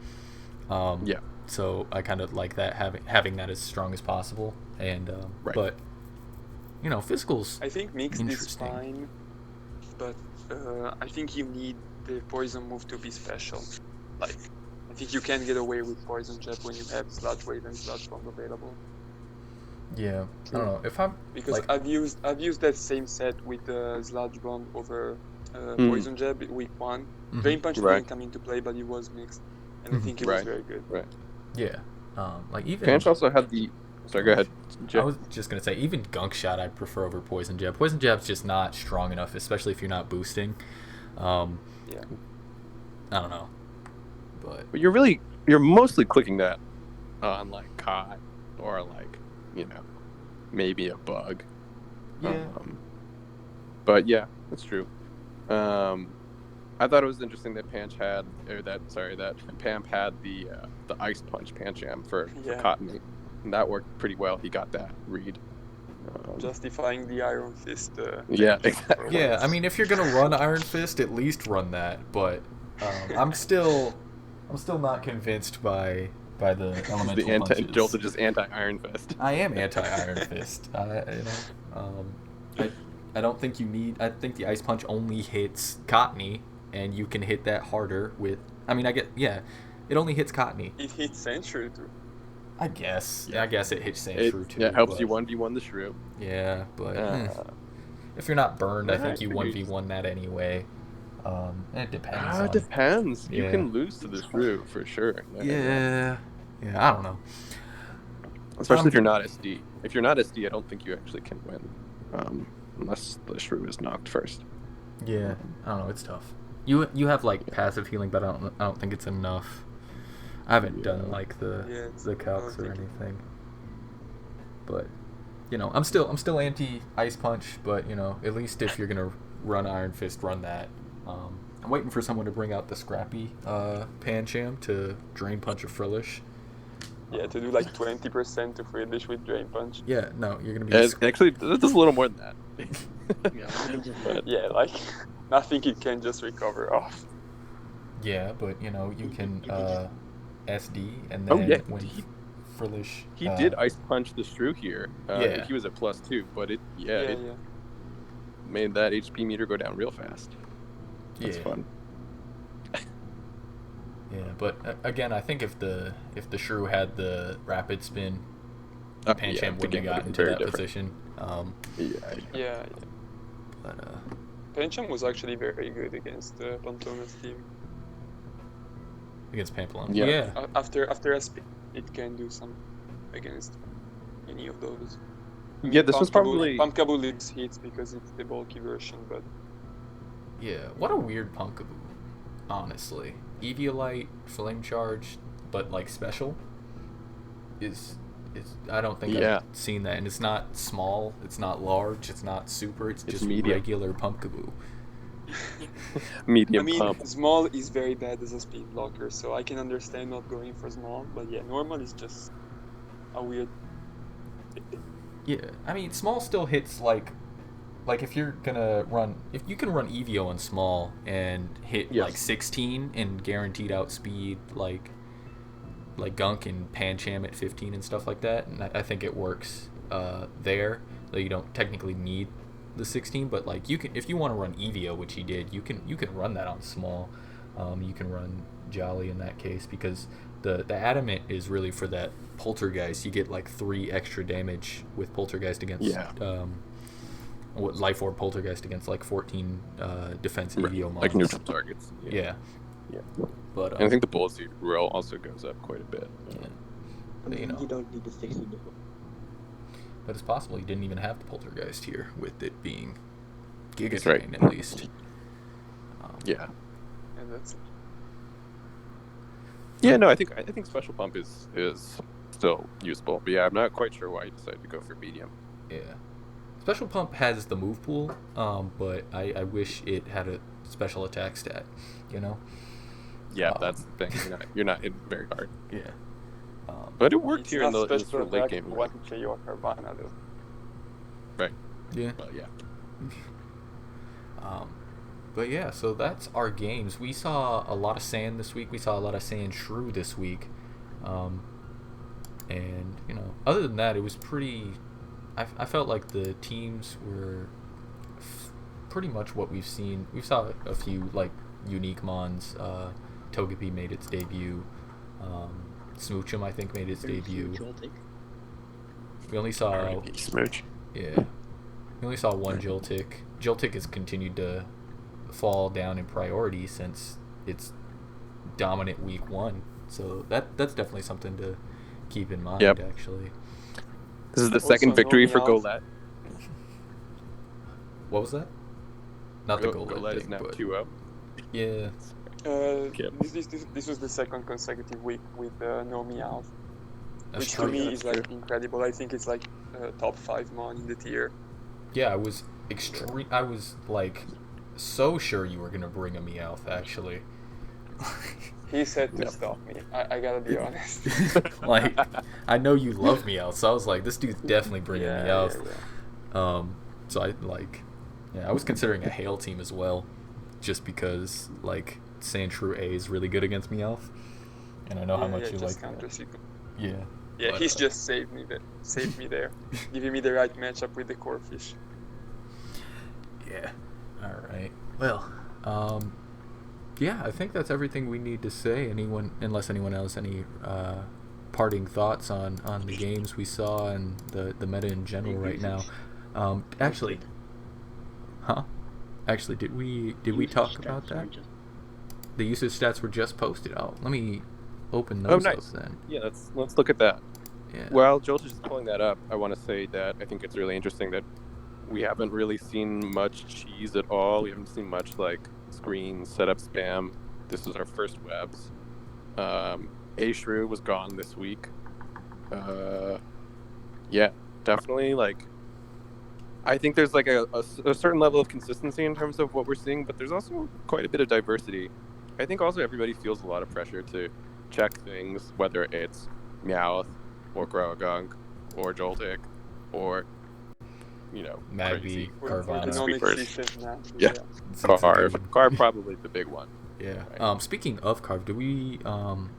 Yeah. So I kind of like that having that as strong as possible, and Right. but physicals. I think mixed is Interesting. fine, but I think you need the poison move to be special. Like, I think you can get away with poison jab when you have sludge wave and sludge bomb available. Yeah, I don't know if I'm Because like I've used that same set with the sludge bomb over poison jab week 1. Mhm. Drain punch Right. didn't come into play, but it was mixed, and I Mhm. think it Right. was very good. Right. yeah, like even Panch also had the. Sorry, go ahead. I was just gonna say even Gunk Shot I'd prefer over Poison Jab. Poison Jab's just not strong enough, especially if you're not boosting. Yeah. I don't know, but But you're mostly clicking that on like Kai or like maybe a bug. yeah, But yeah, that's true. I thought it was interesting that Pam had the ice punch Pancham for Yeah. Cottony, and that worked pretty well. He got that read. Justifying the Iron Fist. Yeah, for exactly. yeah. once. I mean, if you're gonna run Iron Fist, at least run that. But I'm still not convinced by the elemental The punches. Jolt is just anti-Iron Fist. I am anti-Iron Fist. I don't think you need. I think the Ice Punch only hits Cottony, and you can hit that harder with. I mean, it only hits Cottony. It hits Century too. I guess. Yeah. I guess it hits It Sandshrew too. helps but- you 1v1 the Shrew. Yeah, but Uh, if you're not burned, I think alright, you figured. 1v1 that anyway. It depends. It depends. You Yeah. can lose to the Shrew for sure. Yeah, I don't know. Especially if you're not SD. If you're not SD, I don't think you actually can win, unless the Shrew is knocked first. Yeah, I don't know. It's tough. You have like passive healing, but I don't think it's enough. I haven't done like the calcs or anything. But I'm still anti Ice Punch. But at least if you're gonna run Iron Fist, run that. I'm waiting for someone to bring out the scrappy Pancham to Drain Punch a Frillish. Yeah, to do like 20% to Friedrich with Drain Punch. Yeah, no, you're gonna be. Actually, this is a little more than that. Yeah, I can just But- Yeah, like nothing it can just recover off. Yeah, but you can SD and Oh, then yeah, when Frillish. He did Ice Punch the Shrew here. Yeah. He was at +2, but it Yeah. made that HP meter go down real fast. That's Yeah. fun. Yeah, but again, I think if the Shrew had the rapid spin, Pancham the wouldn't game have gotten been to very that different. position. Yeah. Yeah. But Pencham was actually very good against Pantona's team. Against Pamplona. Yeah. Yeah. After a spin, it can do some against any of those. I Yeah, mean, this was probably Pumpkaboo leaves hits because it's the bulky version, but Yeah. What a weird Pumpkaboo, honestly. Eviolite, Flame Charge, but like special is I don't think Yeah. I've seen that. And it's not small, it's not large, it's not super, it's just medium. regular Pumpkaboo. medium I mean, pump. small is very bad as a speed blocker, so I can understand not going for small, but yeah, normal is just a weird. Yeah, I mean, small still hits like if you're gonna run, if you can run Evio on small and hit Yes. like 16 and guaranteed outspeed like Gunk and Pancham at 15 and stuff like that, and I think it works there. Though you don't technically need the 16, but like you can, if you want to run Evio, which he did, you can run that on small. You can run Jolly in that case because the Adamant is really for that Poltergeist. You get like 3 extra damage with Poltergeist against Life Orb Poltergeist against like 14 defense Evio mons. Like neutral targets. Yeah. But and I think the Bull's roll also goes up quite a bit. yeah. I mean, You know. you don't need the 60. But it's possible he didn't even have the Poltergeist here, with it being Giga That's right. Drain at least. Yeah. And that's Yeah, no, I think Special Pump is still useful. But yeah, I'm not quite sure why he decided to go for medium. Yeah. Special Pump has the move pool, but I wish it had a special attack stat, you know? Yeah, that's the thing. You're not hitting very hard. Yeah. But it worked it's here in not the special sort of late attack game. for 1k or Carvanha though. Right. Yeah. Well, yeah. But yeah, so that's our games. We saw a lot of Sand this week. We saw a lot of Sand Shrew this week. And, you know, other than that, it was pretty... I felt like the teams were pretty much what we've seen. We saw a few, like, unique mons. Togepi made its debut. Smoochum, I think, made its debut. We only saw... Smooch. Yeah. We only saw one Joltik. Joltik has continued to fall down in priority since its dominant week 1. So that's definitely something to keep in mind, actually. This is the Also, second victory no for Meowth. Golett. What was that? Not the Golett thing, is now but 2-0. yeah. This was the second consecutive week with no Meowth, That's which true. to me That's is like incredible. I think it's like top 5 mon in the tier. Yeah, I was I was like so sure you were gonna bring a Meowth, actually. He said to stop me. I gotta be honest. Like, I know you love Meowth, so I was like, this dude's definitely bringing Meowth. Yeah. So I was considering a Hail team as well, just because like Sandshrew A is really good against Meowth, and I know how much you like that. Yeah. Yeah, But, he's just saved me there, giving me the right matchup with the Corphish. Yeah. All right. Well, yeah, I think that's everything we need to say. Unless anyone else, any parting thoughts on the games we saw and the meta in general right now. Actually, did we talk about that? The usage stats were just posted out. Let me open those up then. Yeah, let's look at that. Yeah. While Joel's just pulling that up, I want to say that I think it's really interesting that we haven't really seen much cheese at all. We haven't seen much like screen setup spam. This is our first webs. A-Shrew was gone this week. Yeah, definitely. Like, I think there's like a certain level of consistency in terms of what we're seeing, but there's also quite a bit of diversity. I think also everybody feels a lot of pressure to check things, whether it's Meowth or Growagunk or Joltik or, you know, Magby, Carvanha, Carvanha. Yeah. Carv probably the big one. Yeah. Right. Speaking of Carv, do we want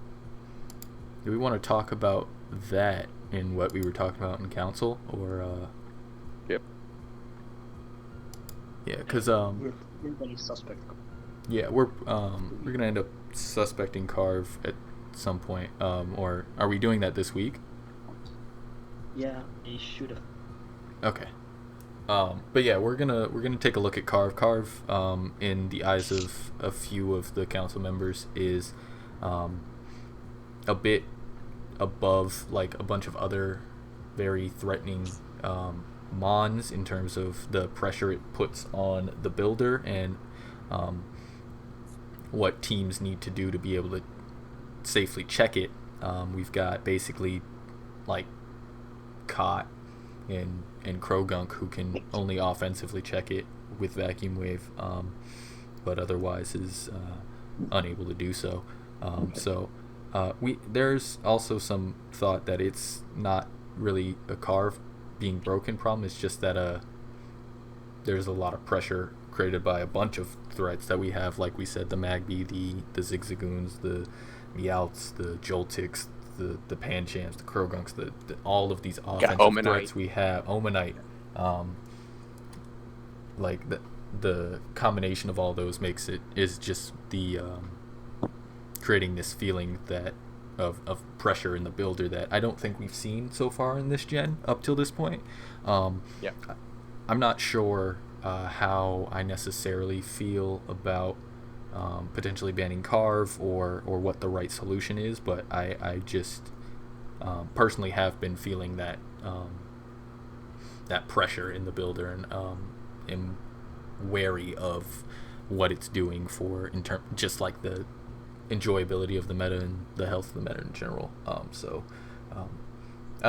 to talk about that in what we were talking about in council, or Yep. Yeah, because We're going to suspect. yeah, we're gonna end up suspecting Carv at some point. Or are we doing that this week? Yeah, he should have. Okay. But yeah, we're gonna take a look at Carve. Carve, in the eyes of a few of the council members, is a bit above like a bunch of other very threatening mons in terms of the pressure it puts on the builder and what teams need to do to be able to safely check it. We've got basically like Cot and Krogunk who can only offensively check it with Vacuum Wave, but otherwise is unable to do so. There's also some thought that it's not really a Carve being broken problem. It's just that there's a lot of pressure created by a bunch of threats that we have, like we said, the Magby, the Zigzagoons, the Meowths, the Joltix, the Panchams, the Krogunks, the all of these offensive threats we have. Omanite, like the combination of all those makes it is just the creating this feeling that of pressure in the builder that I don't think we've seen so far in this gen up till this point. I'm not sure how I necessarily feel about potentially banning Carve or what the right solution is, but I just personally have been feeling that that pressure in the builder, and am wary of what it's doing for just like the enjoyability of the meta and the health of the meta in general. I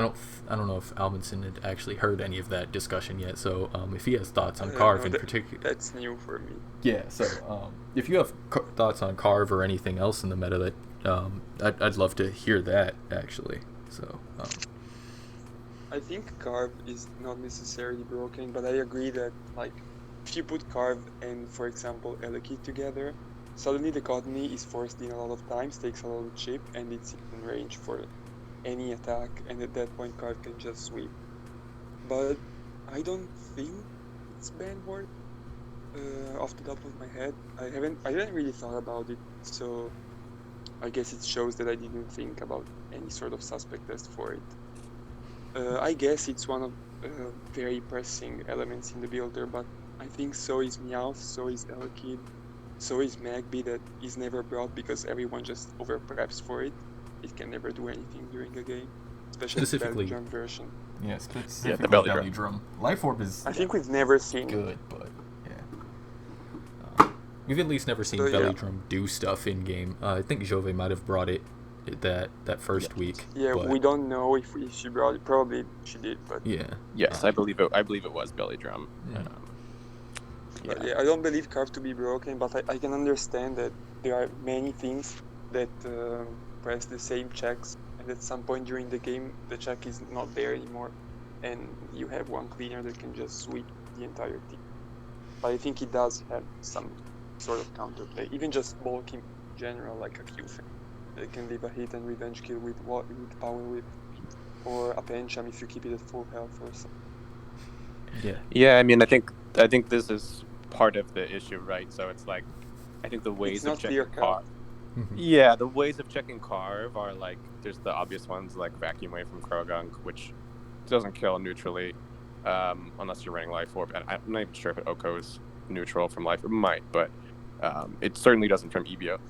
don't know if Albinson had actually heard any of that discussion yet. So if he has thoughts on Carve in particular, that's new for me. Yeah. So if you have thoughts on Carve or anything else in the meta, that I'd love to hear that actually. So I think Carve is not necessarily broken, but I agree that like if you put Carve and, for example, Elekid together, suddenly the Cottonee is forced in a lot of times, takes a lot of chip, and it's in range for any attack, and at that point Carve can just sweep. But I don't think it's ban ward off the top of my head. I hadn't really thought about it, so I guess it shows that I didn't think about any sort of suspect test for it. I guess it's one of very pressing elements in the builder, but I think so is Meowth, so is Elekid, so is Magby, that is never brought because everyone just over-preps for it. It can never do anything during a game, especially the belly drum version. Yeah, specifically the belly drum. Life Orb is I think we've never seen good, but yeah. We've at least never seen belly drum do stuff in game. I think Jove might have brought it that first week. Yeah, but we don't know if she brought it. Probably she did, but yes, I believe it was belly drum. I don't believe Carve to be broken, but I can understand that there are many things that press the same checks, and at some point during the game the check is not there anymore, and you have one cleaner that can just sweep the entire team. But I think it does have some sort of counterplay, even just bulking in general, like a Q-Fan that can leave a hit and revenge kill with Power Whip, or a Pancham if you keep it at full health or something. Yeah, I mean, I think this is part of the issue, right? So it's like, I think the ways of checking Carve. Yeah, the ways of checking Carve are like, there's the obvious ones like Vacuum Wave from Krogunk, which doesn't kill neutrally, unless you're running Life Orb. And I'm not even sure if Oko is neutral from Life Orb. It might, but it certainly doesn't from EBO.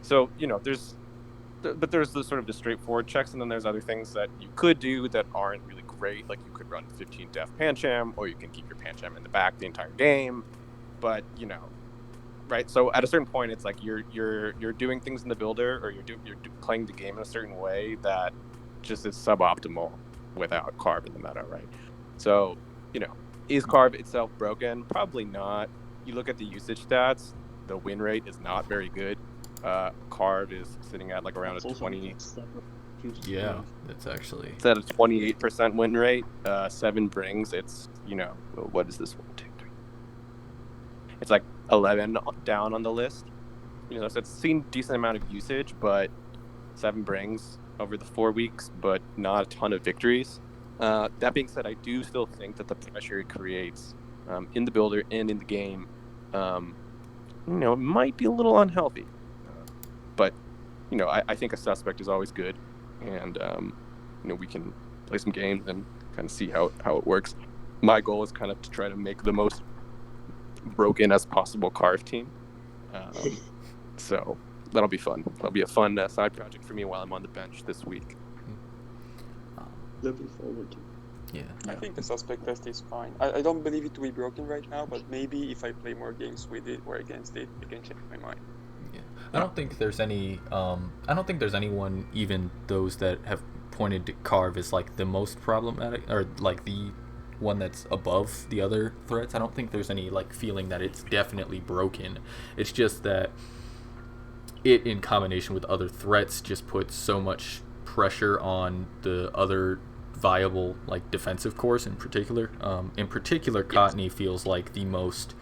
So, there's the sort of the straightforward checks, and then there's other things that you could do that aren't really great. Like you could run 15 Def Pancham, or you can keep your Pancham in the back the entire game. But right? So at a certain point, it's like you're doing things in the builder, or you're playing the game in a certain way that just is suboptimal without Carve in the meta, right? So is Carve itself broken? Probably not. You look at the usage stats, the win rate is not very good. Carve is sitting at like around a 20. Yeah, that's actually. It's at a 28% win rate. 7 brings. It's what is this 1, 2, 3? It's like 11 down on the list. So it's seen decent amount of usage, but 7 brings over the 4 weeks, but not a ton of victories. That being said, I do still think that the pressure it creates in the builder and in the game, might be a little unhealthy. But I think a suspect is always good, and we can play some games and kind of see how it works. my goal is kind of to try to make the most broken as possible Carve team. So that'll be fun. That'll be a fun side project for me while I'm on the bench this week. Looking forward to. Yeah. I think the suspect test is fine. I don't believe it to be broken right now, but maybe if I play more games with it or against it, I can change my mind. Yeah. I don't think there's any. I don't think there's anyone, even those that have pointed to Carve as like the most problematic, or like the one that's above the other threats. I don't think there's any like feeling that it's definitely broken. It's just that it, in combination with other threats, just puts so much pressure on the other viable like defensive cores in particular. Cottony feels like the most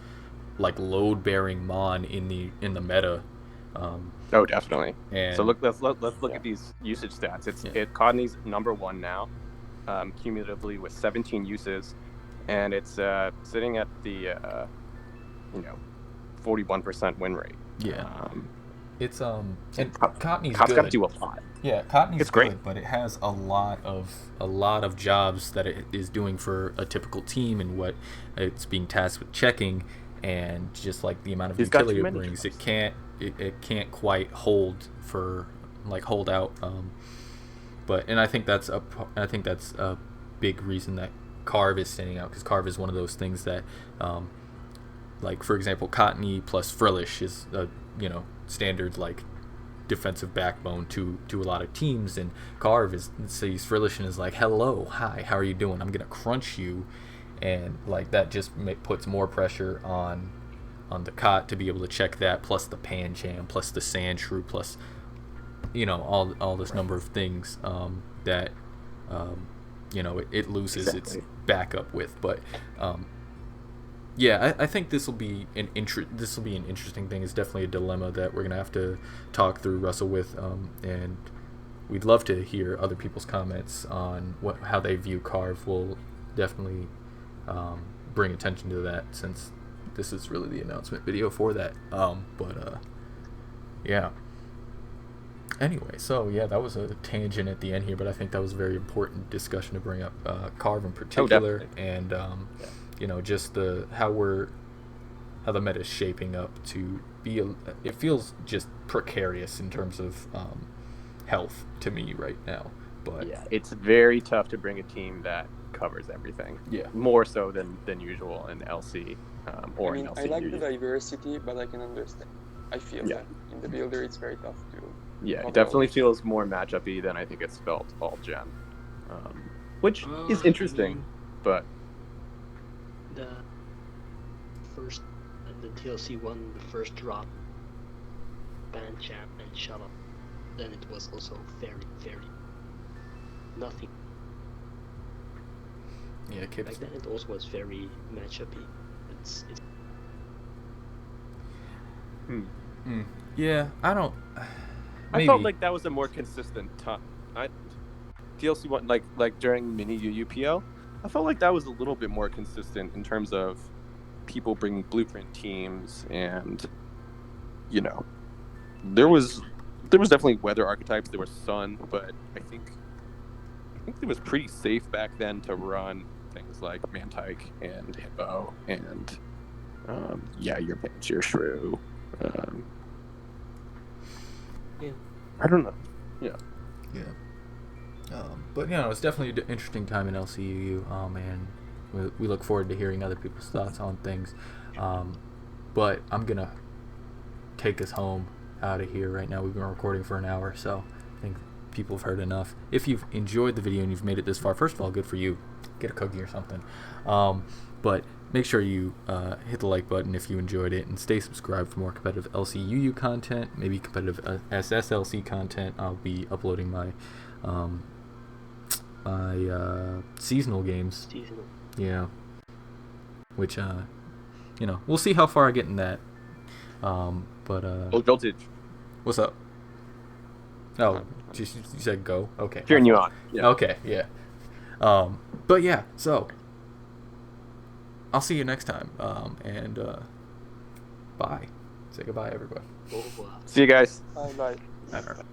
like load bearing mon in the meta. Oh, definitely. And so let's look at these usage stats. Cottony's number 1 now, cumulatively with 17 uses, and it's sitting at the 41% win rate. Yeah. It's and Cottony's Cott's good. got to do a lot. Yeah, Cottony's it's good, great, but it has a lot of jobs that it is doing for a typical team and what it's being tasked with checking, and just like the amount of utility it brings, it can't quite hold out. And I think that's a big reason that Carve is standing out, because Carve is one of those things that, like for example, Cottony plus Frillish is a standard like defensive backbone to a lot of teams, and Carve sees Frillish and is like, hello, hi, how are you doing? I'm gonna crunch you, and like that just puts more pressure on the Cot to be able to check that, plus the Pancham, plus the Sand Shrew, plus all this number of things that it loses its backup with. But yeah, I think this will be an interesting thing. It's definitely a dilemma that we're gonna have to talk through, wrestle with, and we'd love to hear other people's comments on how they view Carve. We'll definitely bring attention to that, since this is really the announcement video for that. Yeah. Anyway, so yeah, that was a tangent at the end here, but I think that was a very important discussion to bring up, Carve in particular, and just how the meta is shaping up to be. It feels just precarious in terms of health to me right now. But yeah, it's very tough to bring a team that covers everything. Yeah, more so than usual in LC or in LCU. I like the diversity, but I can understand. I feel that in the builder it's very tough to. Yeah, it definitely feels more matchup-y than I think it's felt all gen, which is interesting, but the TLC won the first drop, Pancham and Shuttle. Then it was also very, very nothing. Yeah, like that. It also was very matchup-y. It's Yeah, I don't. I felt like that was a more consistent time. TLC one like during mini UUPL, I felt like that was a little bit more consistent in terms of people bringing blueprint teams, and there was definitely weather archetypes. There was sun, but I think it was pretty safe back then to run things like Mantike and Hippo and your Pinch, your Shrew. I don't know. Yeah. But it's definitely an interesting time in LCUU, and we look forward to hearing other people's thoughts on things. But I'm gonna take us home out of here right now. We've been recording for an hour, so I think people have heard enough. If you've enjoyed the video and you've made it this far, first of all, good for you. Get a cookie or something. But make sure you hit the like button if you enjoyed it, and stay subscribed for more competitive LCUU content, maybe competitive SSLC content. I'll be uploading my seasonal games. Yeah. Which we'll see how far I get in that. Voltage. What's up? Oh, you said go. Okay. Cheering you on. Yeah. Okay. Yeah. But yeah. So I'll see you next time. And bye. Say goodbye, everybody. See you guys. Bye. All right.